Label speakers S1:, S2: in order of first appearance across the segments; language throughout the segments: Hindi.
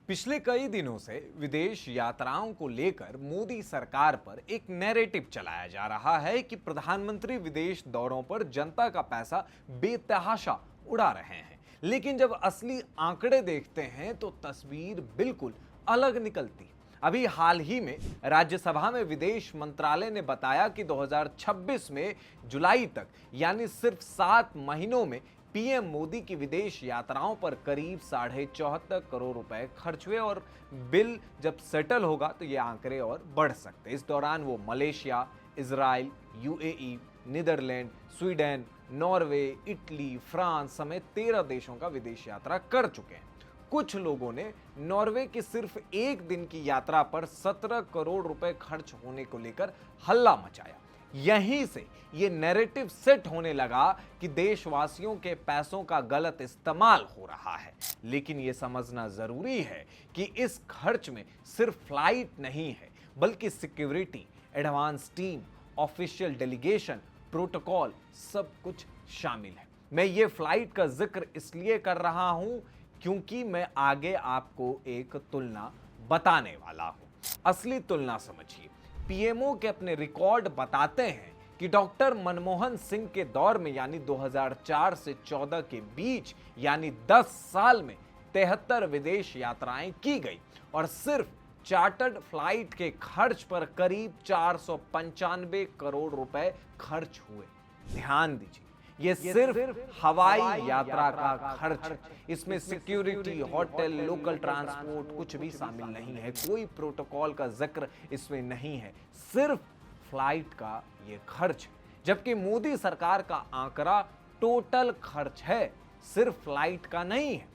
S1: पिछले कई दिनों से विदेश यात्राओं को लेकर मोदी सरकार पर एक नैरेटिव चलाया जा रहा है कि प्रधानमंत्री विदेश दौरों पर जनता का पैसा बेतहाशा उड़ा रहे हैं। लेकिन जब असली आंकड़े देखते हैं तो तस्वीर बिल्कुल अलग निकलती। अभी हाल ही में राज्यसभा में विदेश मंत्रालय ने बताया कि 2026 में जुलाई तक यानी सिर्फ 7 महीनों में पीएम मोदी की विदेश यात्राओं पर करीब 74.5 करोड़ रुपए खर्च हुए और बिल जब सेटल होगा तो ये आंकड़े और बढ़ सकते हैं। इस दौरान वो Malaysia, Israel, UAE, Netherlands, Sweden, Norway, Italy, France समेत 13 देशों का विदेश यात्रा कर चुके हैं। कुछ लोगों ने नॉर्वे की सिर्फ एक दिन की यात्रा पर 17 करोड़ रुपए खर्च होने को लेकर हल्ला मचाया। यहीं से ये नैरेटिव सेट होने लगा कि देशवासियों के पैसों का गलत इस्तेमाल हो रहा है। लेकिन ये समझना जरूरी है कि इस खर्च में सिर्फ फ्लाइट नहीं है, बल्कि security, advance team, official delegation, protocol सब कुछ शामिल है। मैं ये फ्लाइट का जिक्र इसलिए कर रहा हूं क्योंकि मैं आगे आपको एक तुलना बताने वाला हूं। असली तुलना समझिए। पीएमओ के अपने रिकॉर्ड बताते हैं कि डॉक्टर मनमोहन सिंह के दौर में यानी 2004 से 14 के बीच यानी 10 साल में 73 विदेश यात्राएं की गई और सिर्फ चार्टर्ड फ्लाइट के खर्च पर करीब 495 करोड़ रुपए खर्च हुए। ध्यान दीजिए, ये सिर्फ हवाई यात्रा का खर्च है। इसमें सिक्योरिटी, होटल, लोकल ट्रांसपोर्ट कुछ भी शामिल नहीं है। कोई प्रोटोकॉल का जिक्र इसमें नहीं है, सिर्फ फ्लाइट का ये खर्च है। जबकि मोदी सरकार का आंकड़ा टोटल खर्च है, सिर्फ फ्लाइट का नहीं है।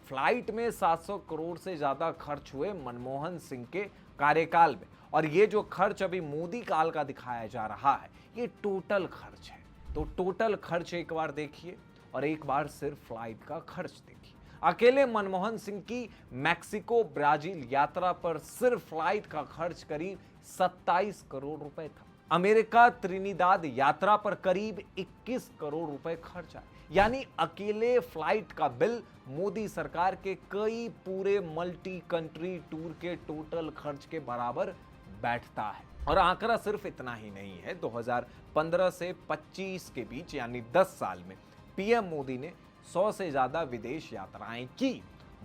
S1: फ्लाइट में 700 करोड़ से ज्यादा खर्च हुए मनमोहन सिंह के कार्यकाल में, और ये जो खर्च अभी मोदी काल का दिखाया जा रहा है ये टोटल खर्च है। तो टोटल खर्च एक बार देखिए और एक बार सिर्फ फ्लाइट का खर्च देखिए। अकेले मनमोहन सिंह की मैक्सिको ब्राजील यात्रा पर सिर्फ फ्लाइट का खर्च करीब 27 करोड़ रुपए था। अमेरिका त्रिनिदाद यात्रा पर करीब 21 करोड़ रुपए खर्च आए। यानी अकेले फ्लाइट का बिल मोदी सरकार के कई पूरे मल्टी कंट्री टूर के टोटल खर्च के बराबर बैठता है। और आंकड़ा सिर्फ इतना ही नहीं है। 2015 से 25 के बीच यानी 10 साल में पीएम मोदी ने 100 से ज्यादा विदेश यात्राएं की।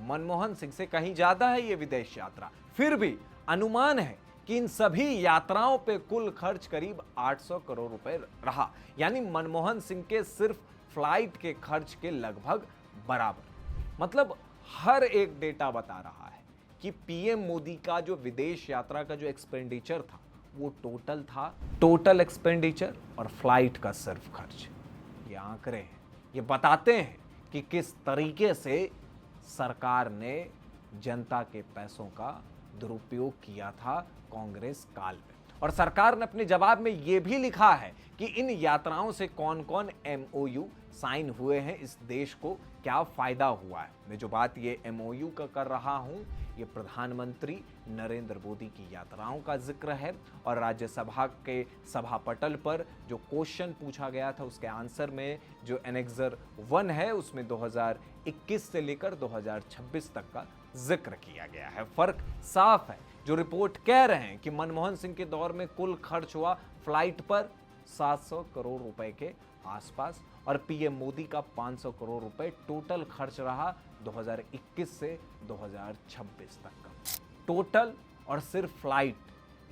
S1: मनमोहन सिंह से कहीं ज्यादा है ये विदेश यात्रा। फिर भी अनुमान है कि इन सभी यात्राओं पे कुल खर्च करीब 800 करोड़ रुपए रहा। यानी मनमोहन सिंह के सिर्फ फ्लाइट के खर्च के लगभग बराबर। मतलब हर एक डेटा बता रहा है कि पीएम मोदी का जो विदेश यात्रा का जो एक्सपेंडिचर था वो टोटल था, टोटल एक्सपेंडिचर और फ्लाइट का सिर्फ खर्च। ये आंकड़े हैं, ये बताते हैं कि किस तरीके से सरकार ने जनता के पैसों का दुरुपयोग किया था कांग्रेस काल में। और सरकार ने अपने जवाब में यह भी लिखा है कि इन यात्राओं से कौन कौन एमओयू साइन हुए हैं, इस देश को क्या फायदा हुआ है। मैं जो बात ये एमओयू का कर रहा हूं ये प्रधानमंत्री नरेंद्र मोदी की यात्राओं का जिक्र है। और राज्यसभा के सभापटल पर जो क्वेश्चन पूछा गया था उसके आंसर में जो एनेक्सर 1 है उसमें 2021 से लेकर 2026 तक का जिक्र किया गया है। फर्क साफ है। जो रिपोर्ट कह रहे हैं कि मनमोहन सिंह के दौर में कुल खर्च हुआ फ्लाइट पर 700 करोड़ रुपए के आसपास और पीएम मोदी का 500 करोड़ रुपए टोटल खर्च रहा 2021 से 2026 तक का। टोटल और सिर्फ फ्लाइट,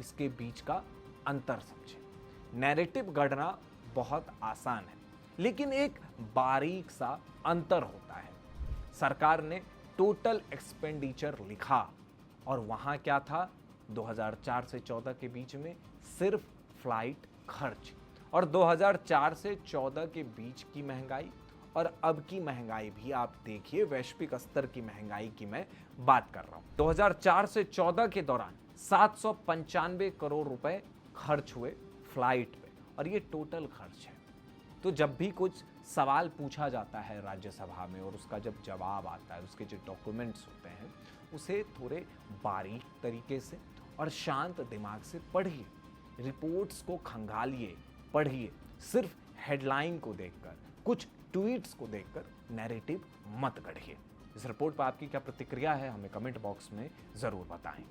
S1: इसके बीच का अंतर समझे। नैरेटिव गढ़ना बहुत आसान है, लेकिन एक बारीक सा अंतर होता है। सरकार ने टोटल एक्सपेंडिचर लिखा और वहां क्या था, 2004 से 14 के बीच में सिर्फ फ्लाइट खर्च। और 2004 से 14 के बीच की महंगाई और अब की महंगाई भी आप देखिए, वैश्विक स्तर की महंगाई की मैं बात कर रहा हूं। 2004 से 14 के दौरान 795 करोड़ रुपए खर्च हुए फ्लाइट पे और ये टोटल खर्च है। तो जब भी कुछ सवाल पूछा जाता है राज्यसभा में और उसका जब जवाब आता है, उसके जो डॉक्यूमेंट्स होते हैं उसे थोड़े बारीक तरीके से और शांत दिमाग से पढ़िए। रिपोर्ट्स को खंगालिए, पढ़िए। सिर्फ हेडलाइन को देखकर, कुछ ट्वीट्स को देखकर नैरेटिव मत गढ़िए। इस रिपोर्ट पर आपकी क्या प्रतिक्रिया है, हमें कमेंट बॉक्स में जरूर बताएं।